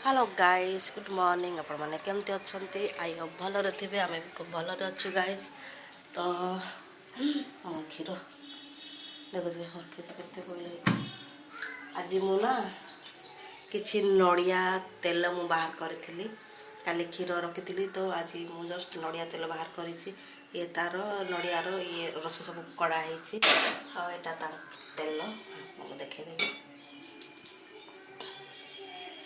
Hello guys good morning आपण मैंने केमती अच्छा आई होप भलरे थे आम भी खूब भलरे अच्छु गाइस तो हम क्षीर देखुए मोर क्षीर केते बोले आज मुना किछि नड़िया तेल मु बाहर करी काली क्षीर रखी तो आज मु जस्ट नड़िया तेल बाहर करी ये तार नड़ियार ये रस सब कड़ा होटा तेल आपको देखदेवी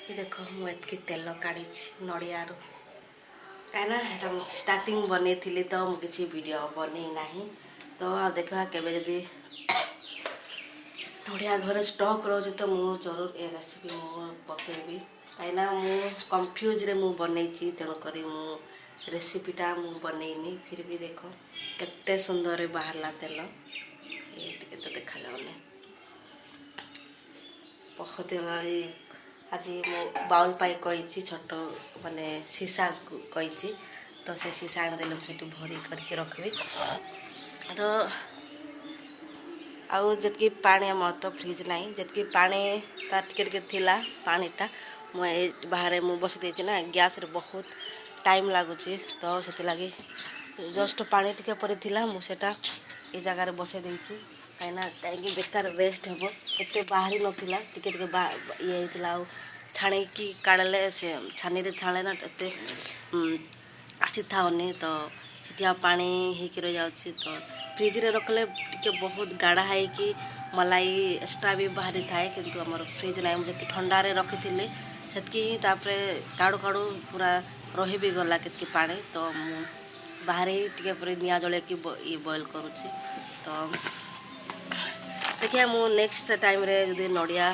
ये देख मुझे तेल काढ़ी नड़ियारू कहीं स्टार्टिंग बन तो मुझे वीडियो बनईना तो देखा केवे जदि नड़िया घरे स्टॉक रोज तो मु जरूर ए रेसिपी मु पकेबी कहीं कंफ्यूज रे मु बनई तेणुक मु रेसिपीटा मु बनईनी फिर भी देख केते सुंदर बाहरला तेल ये तो देखा जाऊनी बहुत आज मो बाउल पाई कही छोट माने सीसा कही तो से सीसा आनीदे मुझे भरी करके रखी तो आउ जी पानी आम तो फ्रिज ना जी पानी तार टिके थिला पानीटा मुझे बाहर मुझे बस देना ना गैस रे बहुत टाइम लगुच तो से लगी जस्ट पानी टिके परी थिला मुझेटा ये जगार बसई देती कहीं बेकार वेस्ट हे एत बाहरी नाला टिके ये छाणी काढ़ले से छानी छाणे ना एत आसी थानी तो सीटिया पानी होकर रही जाऊँगी तो फ्रिज रे रखले टिके बहुत गाढ़ा है कि मलाई एक्सट्रा भी बाहरी थाए किंतु आमर फ्रिज ना मुझे ठंडारे रखी थी से काड़ू काड़ू पूरा रही भी गला के पानी तो बाहर ही टिके पर निआ जले कि ये बॉयल करुँची तो देखिए मु नेक्स्ट टाइम रे जदि नड़िया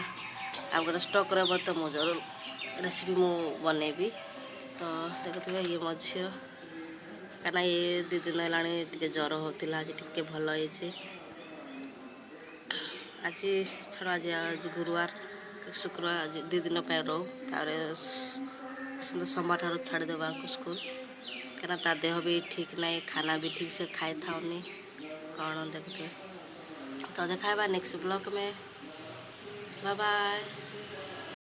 आ गए स्टॉक रहा तो मु जरूर रेसिपी मु बनैबी तो देखुए ये मो झी कहीं ये 2 दिन है ज्वर होता आज टे भल आज छाड़ आज गुरुवार शुक्रवार आज 2 दिन रो तार सोमवार ठार छाड़देवा स्कूल कहीं ता देह भी ठीक ना खाना भी ठीक से खाई थाउनी कौन देखते तो देखा नेक्स्ट ब्लॉग में बाय बाय।